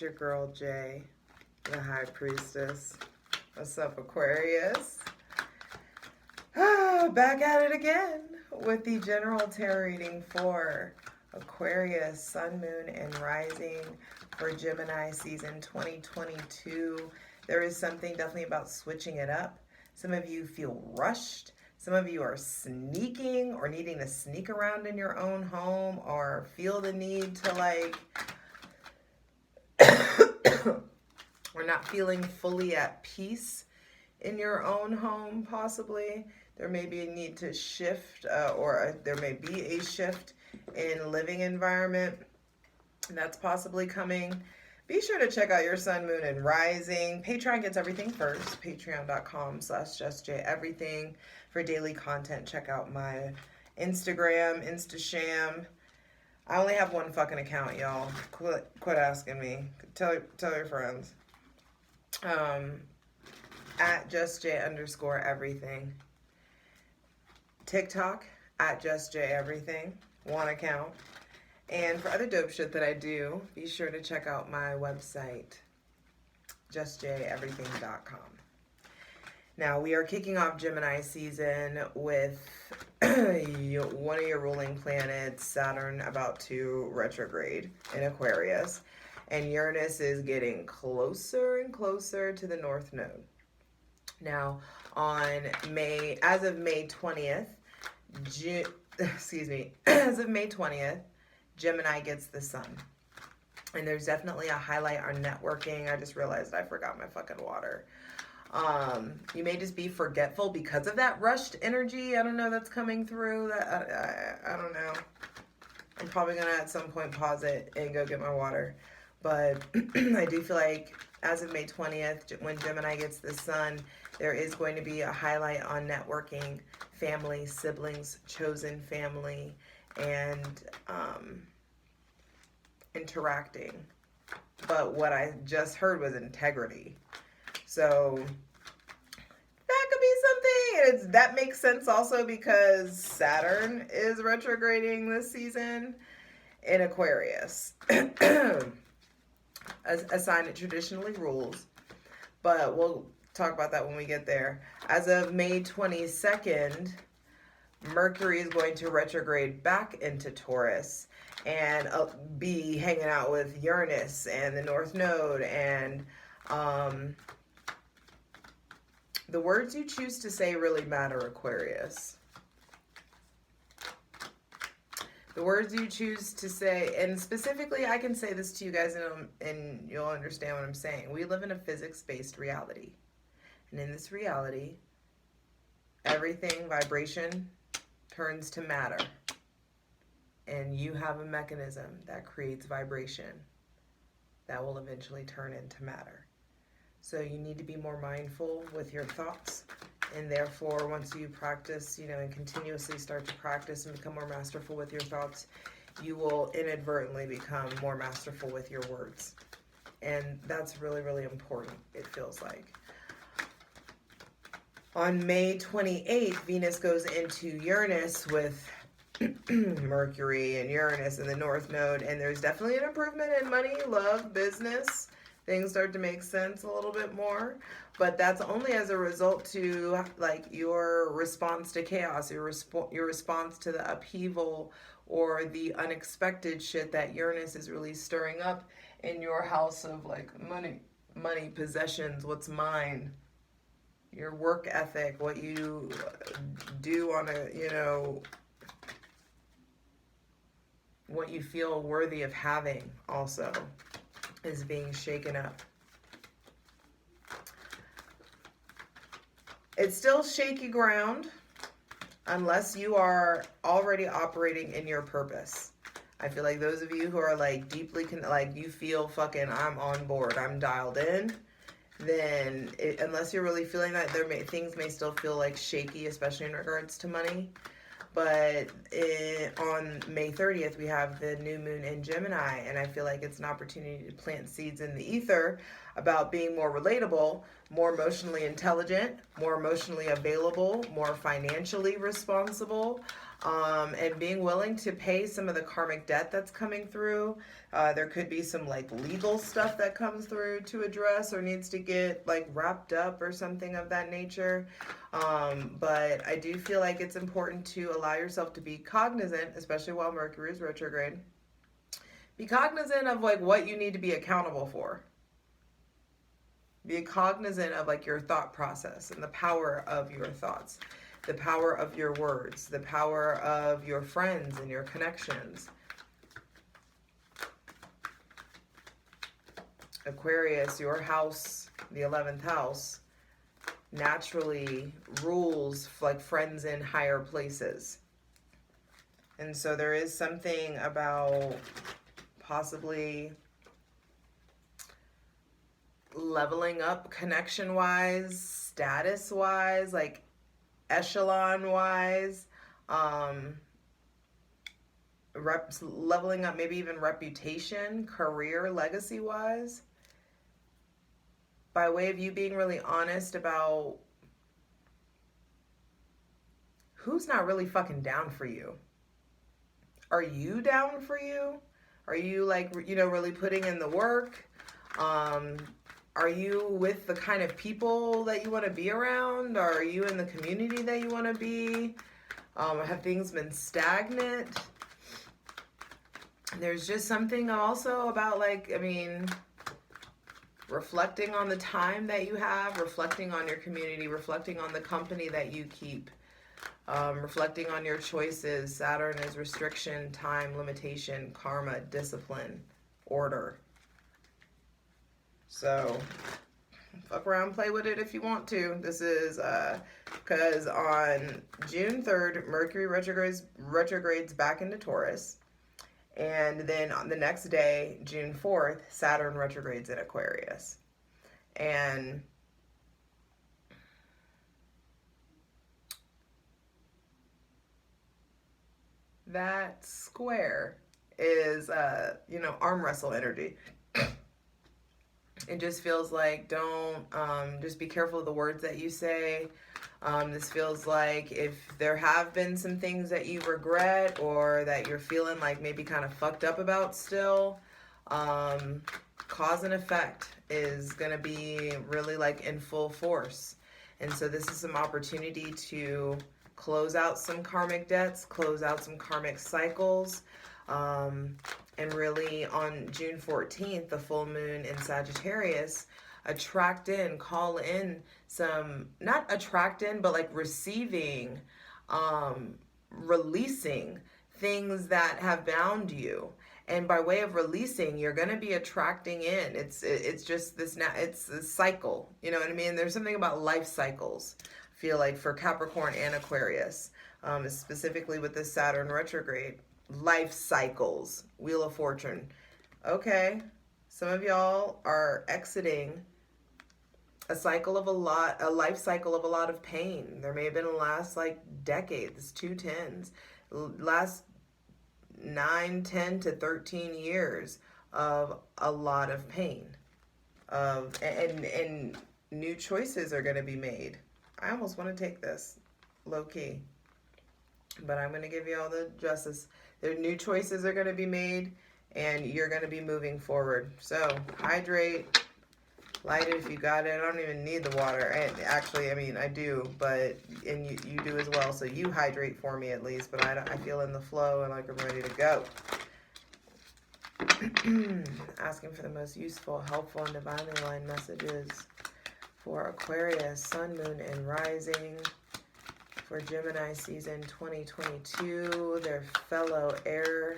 It's your girl, Jay, the High Priestess. What's up, Aquarius? Back at it again with the general tarot reading for Aquarius, Sun, Moon, and Rising for Gemini season 2022. There is something definitely about switching it up. Some of you feel rushed. Some of you are sneaking or needing to sneak around in your own home or feel the need to or not feeling fully at peace in your own home, possibly. There may be a need to shift there may be a shift in living environment that's possibly coming. Be sure to check out your Sun, Moon, and Rising. Patreon gets everything first. Patreon.com/justjeverything for daily content. Check out my Instagram, Instasham. I only have one fucking account, y'all. Quit asking me. Tell your friends. At justj_everything. TikTok at justjeverything. One account. And for other dope shit that I do, be sure to check out my website, justjeverything.com. Now, we are kicking off Gemini season with one of your ruling planets, Saturn, about to retrograde in Aquarius. And Uranus is getting closer and closer to the North Node. Now, as of May 20th, as of May 20th, Gemini gets the sun. And there's definitely a highlight on networking. I just realized I forgot my fucking water. You may just be forgetful because of that rushed energy. I don't know, that's coming through. I don't know. I'm probably going to at some point pause it and go get my water. But I do feel like as of May 20th, when Gemini gets the sun, there is going to be a highlight on networking, family, siblings, chosen family, and interacting. But what I just heard was integrity. So that could be something. That makes sense also because Saturn is retrograding this season in Aquarius. A sign it traditionally rules, but we'll talk about that when we get there. As of May 22nd, Mercury is going to retrograde back into Taurus and be hanging out with Uranus and the North Node. And the words you choose to say really matter, Aquarius. The words you choose to say, and specifically, I can say this to you guys and you'll understand what I'm saying. We live in a physics-based reality. And in this reality, everything, vibration, turns to matter. And you have a mechanism that creates vibration that will eventually turn into matter. So you need to be more mindful with your thoughts. And therefore, once you practice, and continuously start to practice and become more masterful with your thoughts, you will inadvertently become more masterful with your words. And that's really, really important, it feels like. On May 28th, Venus goes into Uranus with Mercury and Uranus in the North Node. And there's definitely an improvement in money, love, business. Things start to make sense a little bit more. But that's only as a result to your response to chaos, your response to the upheaval or the unexpected shit that Uranus is really stirring up in your house of money, possessions, what's mine, your work ethic, what you do on what you feel worthy of having also is being shaken up. It's still shaky ground unless you are already operating in your purpose. I feel like those of you who are deeply, you feel fucking, I'm on board, I'm dialed in, then unless you're really feeling that, things may still feel shaky, especially in regards to money. But on May 30th, we have the new moon in Gemini, and I feel like it's an opportunity to plant seeds in the ether about being more relatable more emotionally intelligent, more emotionally available, more financially responsible, and being willing to pay some of the karmic debt that's coming through. There could be some like legal stuff that comes through to address or needs to get like wrapped up or something of that nature. But I do feel like it's important to allow yourself to be cognizant, especially while Mercury is retrograde. Be cognizant of like what you need to be accountable for. Be cognizant of like your thought process and the power of your thoughts, the power of your words, the power of your friends and your connections. Aquarius, your house, the 11th house, naturally rules like friends in higher places. And so there is something about possibly leveling up connection-wise, status-wise, like echelon-wise, leveling up maybe even reputation, career, legacy-wise, by way of you being really honest about who's not really fucking down for you. Are you down for you? Are you like, you know, really putting in the work? Are you with the kind of people that you want to be around? Are you in the community that you want to be? Have things been stagnant? There's just something also about like, I mean, reflecting on the time that you have, reflecting on your community, reflecting on the company that you keep, reflecting on your choices. Saturn is restriction, time, limitation, karma, discipline, order. So fuck around, play with it if you want to. This is because on June 3rd, Mercury retrogrades back into Taurus. And then on the next day, June 4th, Saturn retrogrades in Aquarius. And that square is, you know, arm wrestle energy. It just feels like just be careful of the words that you say. This feels like if there have been some things that you regret or that you're feeling like maybe kind of fucked up about still, cause and effect is going to be really like in full force. And so this is some opportunity to close out some karmic debts, close out some karmic cycles. And really on June 14th, the full moon in Sagittarius, call in some, not attract in, but like receiving, releasing things that have bound you. And by way of releasing, you're going to be attracting in. It's just this, it's a cycle. You know what I mean? There's something about life cycles, I feel like, for Capricorn and Aquarius, specifically with this Saturn retrograde. Life cycles, Wheel of Fortune. Okay, some of y'all are exiting a life cycle of a lot of pain. There may have been the last like decade, this 2 10s, last 9, 10 to 13 years of a lot of pain. And new choices are going to be made. I almost want to take this low key, but I'm going to give you all the justice. There new choices are going to be made, and you're going to be moving forward. So hydrate, light it if you got it. I don't even need the water. And actually, I mean, I do, and you do as well. So you hydrate for me at least. But I feel in the flow and like I'm ready to go. Asking for the most useful, helpful, and divinely aligned messages for Aquarius, Sun, Moon, and Rising. For Gemini season 2022, their fellow air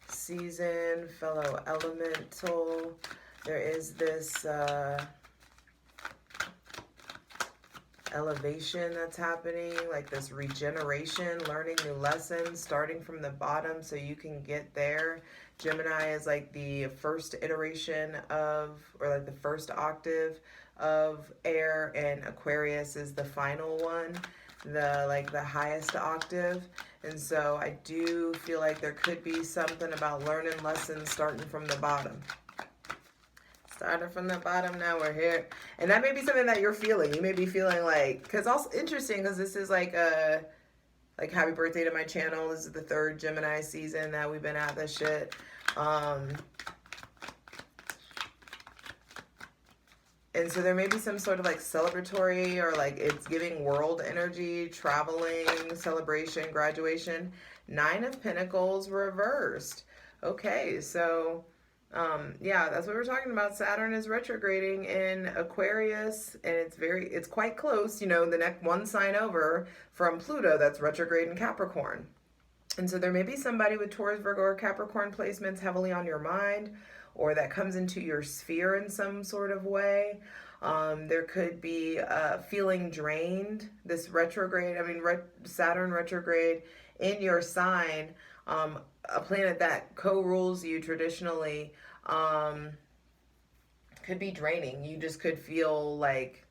season, fellow elemental. There is this elevation that's happening, like this regeneration, learning new lessons, starting from the bottom so you can get there. Gemini is like the first iteration of, or like the first octave of air, and Aquarius is the final one, the highest octave. And so I do feel like there could be something about learning lessons starting from the bottom. Started from the bottom, now we're here. And that may be something that you're feeling. You may be feeling like, because also interesting, because this is like a, like happy birthday to my channel. This is the 3rd Gemini season that we've been at this shit. And so there may be some sort of like celebratory or like it's giving world energy, traveling, celebration, graduation. 9 of Pentacles reversed. Okay, so yeah, that's what we're talking about. Saturn is retrograding in Aquarius, and it's quite close, you know, the next one sign over from Pluto that's retrograde in Capricorn. And so there may be somebody with Taurus, Virgo, or Capricorn placements heavily on your mind, or that comes into your sphere in some sort of way. There could be feeling drained. This retrograde, Saturn retrograde in your sign, a planet that co-rules you traditionally, could be draining. You just could feel like,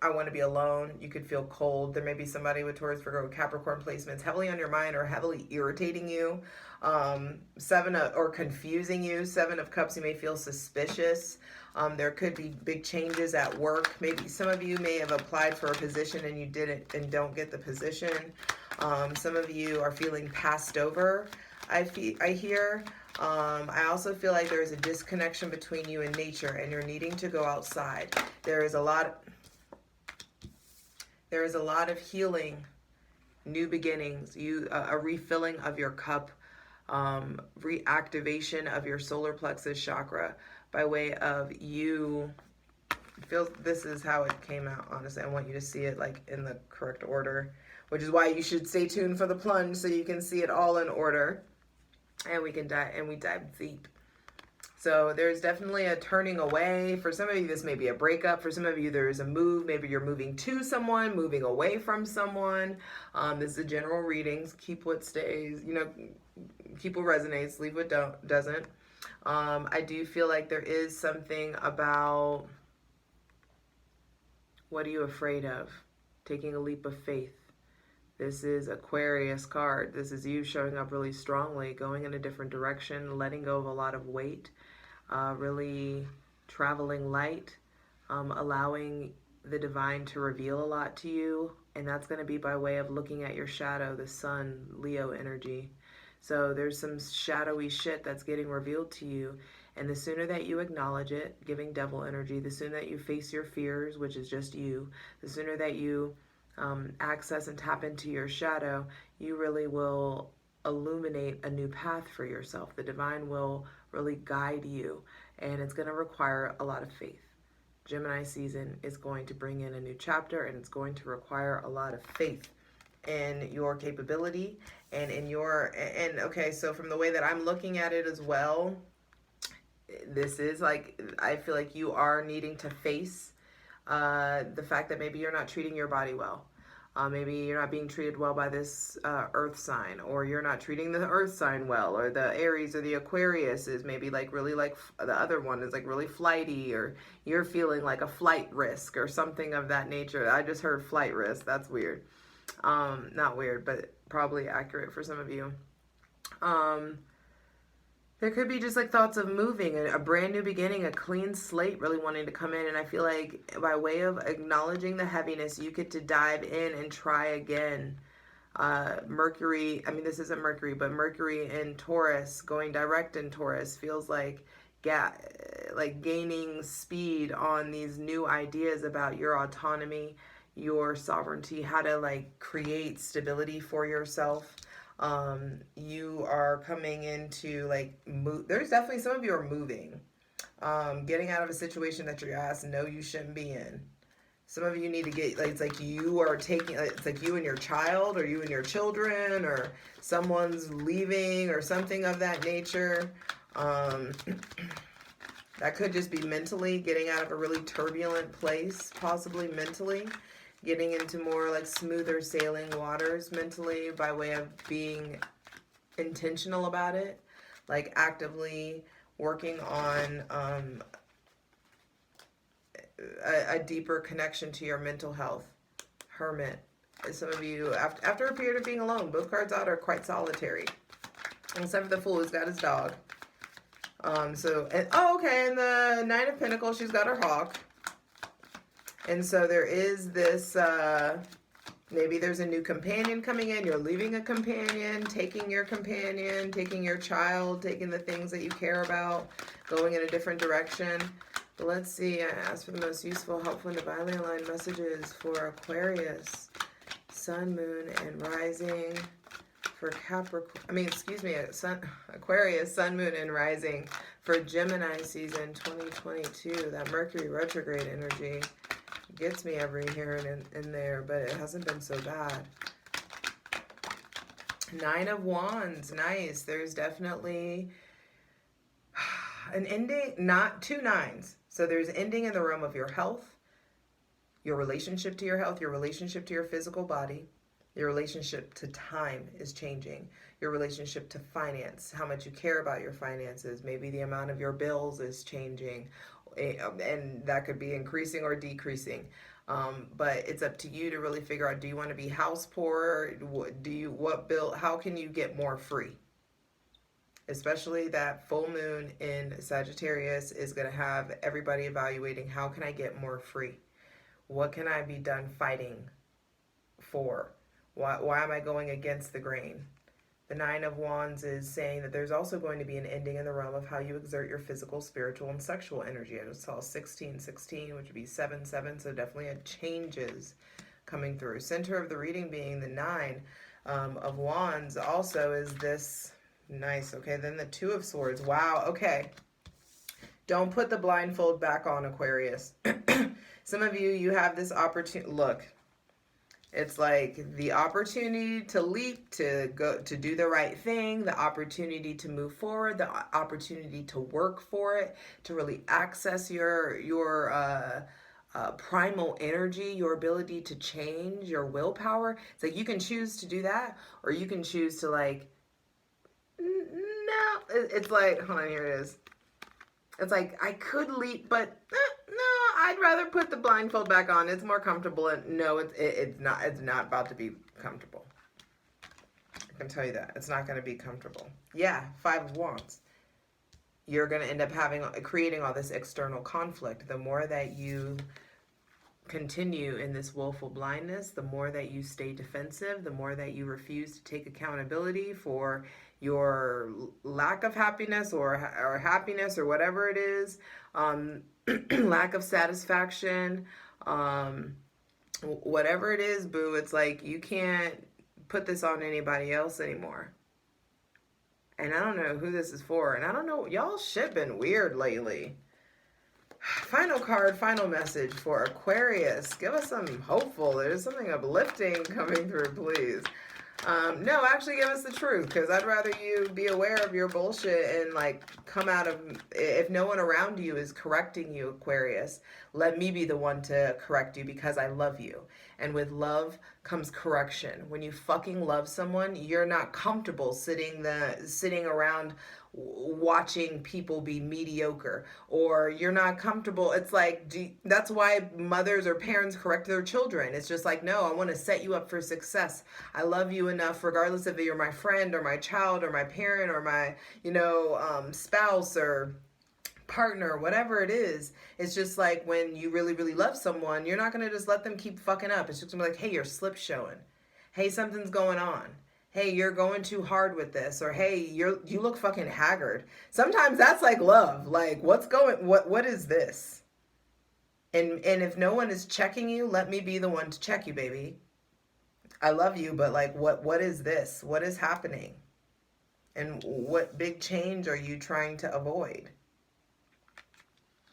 I want to be alone. You could feel cold. There may be somebody with Taurus, Virgo, Capricorn placements heavily on your mind or heavily irritating you. Or confusing you. 7 of Cups, you may feel suspicious. There could be big changes at work. Maybe some of you may have applied for a position and you didn't and don't get the position. Some of you are feeling passed over, I hear. I also feel like there is a disconnection between you and nature and you're needing to go outside. There is a lot of healing, new beginnings, a refilling of your cup, reactivation of your solar plexus chakra by way of you. This is how it came out, honestly. I want you to see it like in the correct order, which is why you should stay tuned for the plunge so you can see it all in order. And we dive deep. So there's definitely a turning away. For some of you, this may be a breakup. For some of you, there is a move. Maybe you're moving to someone, moving away from someone. This is a general reading. Keep what stays, keep what resonates, leave what doesn't. I do feel like there is something about, what are you afraid of? Taking a leap of faith. This is Aquarius card. This is you showing up really strongly, going in a different direction, letting go of a lot of weight, really traveling light, allowing the divine to reveal a lot to you. And that's going to be by way of looking at your shadow, the sun, Leo energy. So there's some shadowy shit that's getting revealed to you. And the sooner that you acknowledge it, giving devil energy, the sooner that you face your fears, which is just you, the sooner that you access and tap into your shadow, you really will illuminate a new path for yourself. The divine will really guide you, and it's going to require a lot of faith. Gemini season is going to bring in a new chapter, and it's going to require a lot of faith in your capability and in your, and okay, so from the way that I'm looking at it as well, this is like, I feel like you are needing to face the fact that maybe you're not treating your body well. Maybe you're not being treated well by this earth sign, or you're not treating the earth sign well, or the Aries or the Aquarius is maybe like really like the other one is like really flighty, or you're feeling like a flight risk or something of that nature. I just heard flight risk. That's weird. Not weird, but probably accurate for some of you. There could be just like thoughts of moving, a brand new beginning, a clean slate really wanting to come in. And I feel like by way of acknowledging the heaviness, you get to dive in and try again. Mercury, this isn't Mercury, but Mercury in Taurus, going direct in Taurus, feels like gaining speed on these new ideas about your autonomy, your sovereignty, how to like create stability for yourself. You are coming into like there's definitely some of you are moving, getting out of a situation that your ass know you shouldn't be in. Some of you need to get like, it's like you are taking, it's like you and your child, or you and your children, or someone's leaving or something of that nature. That could just be mentally getting out of a really turbulent place, possibly mentally. Getting into more like smoother sailing waters mentally by way of being intentional about it, like actively working on a deeper connection to your mental health. Hermit. Some of you, after a period of being alone, both cards out are quite solitary. Except for the Fool who's got his dog. Okay, and the Nine of Pentacles, she's got her hawk. And so there is this, maybe there's a new companion coming in. You're leaving a companion, taking your child, taking the things that you care about, going in a different direction. But let's see, I asked for the most useful, helpful, and divinely aligned messages for Aquarius, Sun, Moon, and Rising. For Aquarius, Sun, Moon, and Rising for Gemini season 2022. That Mercury retrograde energy gets me every here and in there, but it hasn't been so bad. Nine of Wands, nice. There's definitely an ending, not two nines. So there's ending in the realm of your health, your relationship to your health, your relationship to your physical body. Your relationship to time is changing. Your relationship to finance, how much you care about your finances. Maybe the amount of your bills is changing, and that could be increasing or decreasing. But it's up to you to really figure out, do you want to be house poor? How can you get more free? Especially that full moon in Sagittarius is going to have everybody evaluating, how can I get more free? What can I be done fighting for? Why am I going against the grain? The Nine of Wands is saying that there's also going to be an ending in the realm of how you exert your physical, spiritual, and sexual energy. I just saw 1616, which would be 77, so definitely a changes coming through. Center of the reading being the Nine of Wands also is this, nice, okay, then the Two of Swords. Wow, okay. Don't put the blindfold back on, Aquarius. Some of you have this opportunity, look, it's like the opportunity to leap, to go, to do the right thing, the opportunity to move forward, the opportunity to work for it, to really access your primal energy, your ability to change, your willpower. It's like you can choose to do that, or you can choose to like, no, it's like, hold on, here it is. It's like, I could leap, but no, I'd rather put the blindfold back on. It's more comfortable. And no, it's not about to be comfortable. I can tell you that. It's not going to be comfortable. Yeah, Five of Wands. You're going to end up creating all this external conflict. The more that you continue in this willful blindness, the more that you stay defensive, the more that you refuse to take accountability for your lack of happiness or happiness or whatever it is, lack of satisfaction, whatever it is, boo, it's like you can't put this on anybody else anymore. And I don't know who this is for, and I don't know, y'all shit been weird lately. Final card, final message for Aquarius. Give us some hopeful. There's something uplifting coming through, please. No, actually give us the truth, because I'd rather you be aware of your bullshit and like come out of, if no one around you is correcting you, Aquarius, let me be the one to correct you, because I love you. And with love comes correction. When you fucking love someone, you're not comfortable sitting around watching people be mediocre, or you're not comfortable. It's like, that's why mothers or parents correct their children. It's just like, no, I want to set you up for success. I love you enough, regardless if you're my friend or my child or my parent or my, spouse or partner, whatever it is. It's just like, when you really, really love someone, you're not going to just let them keep fucking up. It's just going to be like, hey, your slip's showing. Hey, something's going on. Hey, you're going too hard with this, or hey, you look fucking haggard. Sometimes that's like love. Like, what is this? And if no one is checking you, let me be the one to check you, baby. I love you, but like, what is this? What is happening? And what big change are you trying to avoid?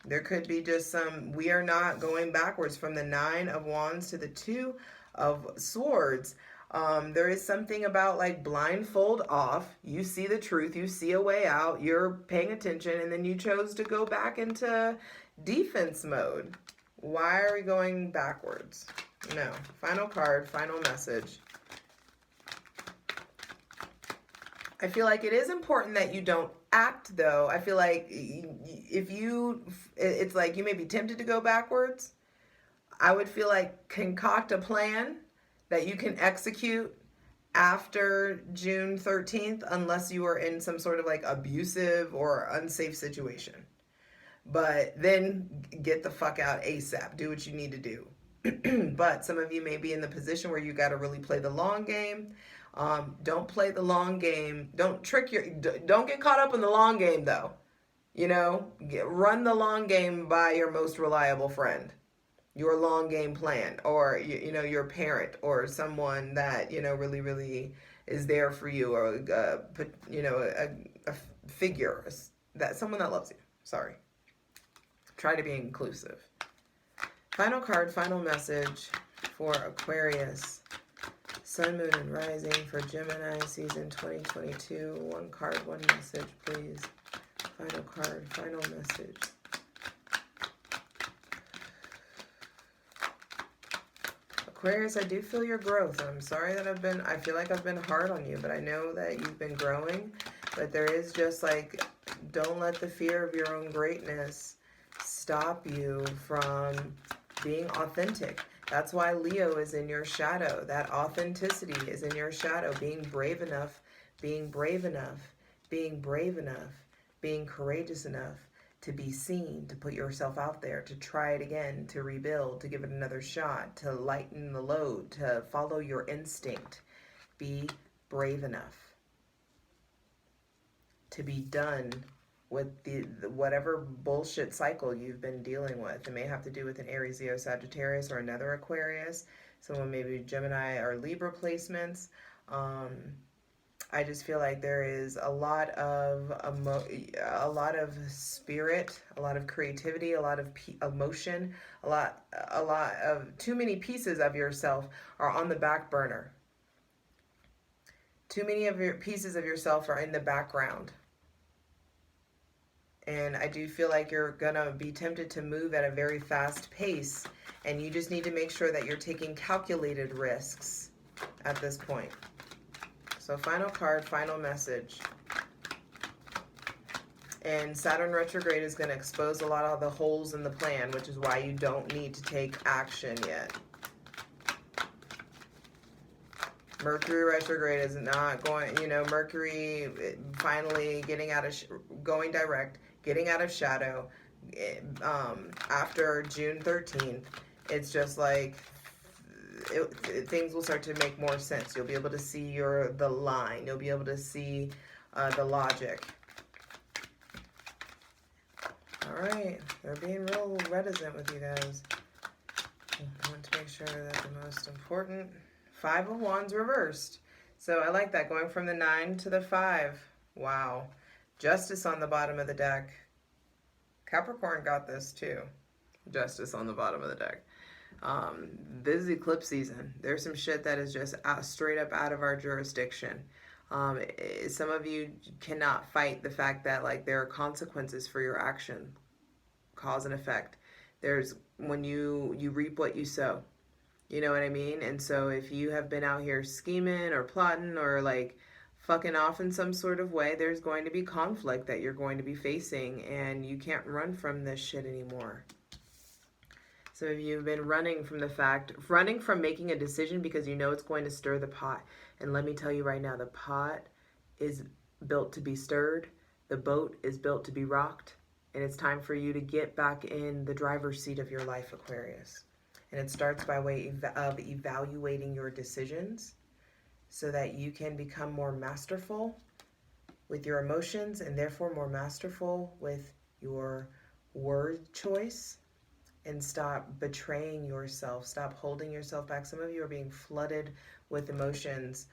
There could be just we are not going backwards from the Nine of Wands to the Two of Swords. There is something about like blindfold off. You see the truth. You see a way out. You're paying attention, and then you chose to go back into defense mode. Why are we going backwards? No. Final card, final message. I feel like it is important that you don't act, though. I feel like it's like you may be tempted to go backwards. I would feel like concoct a plan that you can execute after June 13th unless you are in some sort of like abusive or unsafe situation. But then get the fuck out ASAP. Do what you need to do. But some of you may be in the position where you got to really play the long game. Don't play the long game. Don't get caught up in the long game though. You know, run the long game by your most reliable friend, your long game plan, or you know, your parent or someone that, you know, really really is there for you, or you know, a figure, that someone that loves you. Sorry. Try to be inclusive. Final card, final message for Aquarius. Sun, Moon, and Rising for Gemini season 2022. One card, one message, please. Final card, final message. Aquarius, I do feel your growth. I'm sorry that I feel like I've been hard on you, but I know that you've been growing. But there is just like, don't let the fear of your own greatness stop you from being authentic. That's why Leo is in your shadow. That authenticity is in your shadow. Being brave enough, being brave enough, being brave enough, being courageous enough to be seen, to put yourself out there, to try it again, to rebuild, to give it another shot, to lighten the load, to follow your instinct. Be brave enough to be done with the whatever bullshit cycle you've been dealing with. It may have to do with an Aries, Leo, Sagittarius, or another Aquarius. Someone maybe Gemini or Libra placements. I just feel like there is a lot of spirit, a lot of creativity, a lot of emotion, a lot of too many pieces of yourself are on the back burner. Too many of your pieces of yourself are in the background. And I do feel like you're going to be tempted to move at a very fast pace. And you just need to make sure that you're taking calculated risks at this point. So final card, final message. And Saturn retrograde is going to expose a lot of the holes in the plan, which is why you don't need to take action yet. Mercury retrograde is not going, you know, Mercury finally getting out of, going direct, getting out of shadow after June 13th. It's just like things will start to make more sense. You'll be able to see the line. You'll be able to see the logic. All right, they're being real reticent with you guys. I want to make sure that the most important... 5 of Wands reversed. So I like that, going from the 9 to the 5. Wow. Justice on the bottom of the deck. Capricorn got this too. Justice on the bottom of the deck. This is eclipse season. There's some shit that is just straight up out of our jurisdiction. Some of you cannot fight the fact that like there are consequences for your action. Cause and effect. There's when you reap what you sow. You know what I mean? And so if you have been out here scheming or plotting or like fucking off in some sort of way, there's going to be conflict that you're going to be facing, and you can't run from this shit anymore. So if you've been running from making a decision because you know it's going to stir the pot. And let me tell you right now, the pot is built to be stirred. The boat is built to be rocked. And it's time for you to get back in the driver's seat of your life, Aquarius. And it starts by way of evaluating your decisions so that you can become more masterful with your emotions and therefore more masterful with your word choice, and stop betraying yourself. Stop holding yourself back. Some of you are being flooded with emotions,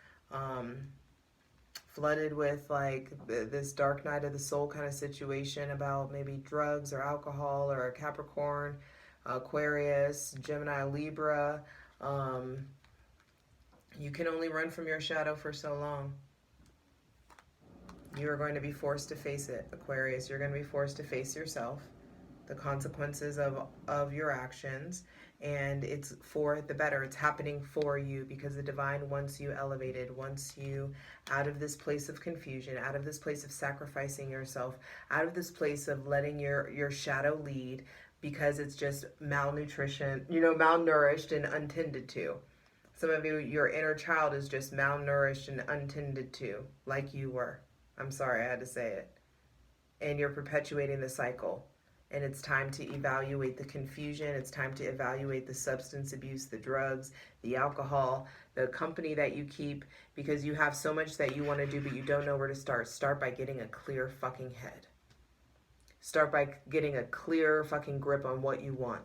flooded with like this dark night of the soul kind of situation about maybe drugs or alcohol or a Capricorn, Aquarius, Gemini, Libra. You can only run from your shadow for so long. You are going to be forced to face it, Aquarius. You're going to be forced to face yourself, the consequences of your actions, and it's for the better. It's happening for you because the divine wants you elevated, wants you out of this place of confusion, out of this place of sacrificing yourself, out of this place of letting your shadow lead, because it's just malnutrition, malnourished and untended to. Some of you, your inner child is just malnourished and untended to, like you were. I'm sorry, I had to say it. And you're perpetuating the cycle. And it's time to evaluate the confusion. It's time to evaluate the substance abuse, the drugs, the alcohol, the company that you keep, because you have so much that you want to do, but you don't know where to start. Start by getting a clear fucking head. Start by getting a clear fucking grip on what you want.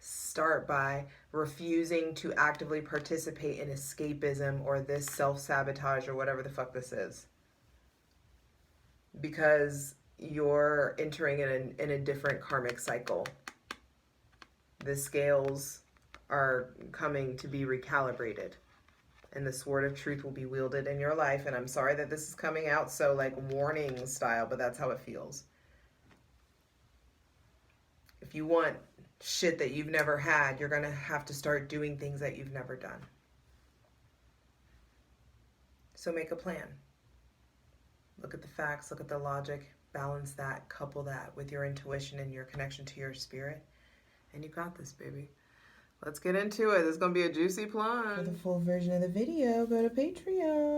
Start by refusing to actively participate in escapism or this self-sabotage or whatever the fuck this is. Because you're entering in a different karmic cycle. The scales are coming to be recalibrated. And the sword of truth will be wielded in your life. And I'm sorry that this is coming out so like warning style, but that's how it feels. If you want shit that you've never had, you're going to have to start doing things that you've never done. So make a plan. Look at the facts, look at the logic, balance that, couple that with your intuition and your connection to your spirit. And you got this, baby. Let's get into it. This is going to be a juicy plunge. For the full version of the video, go to Patreon.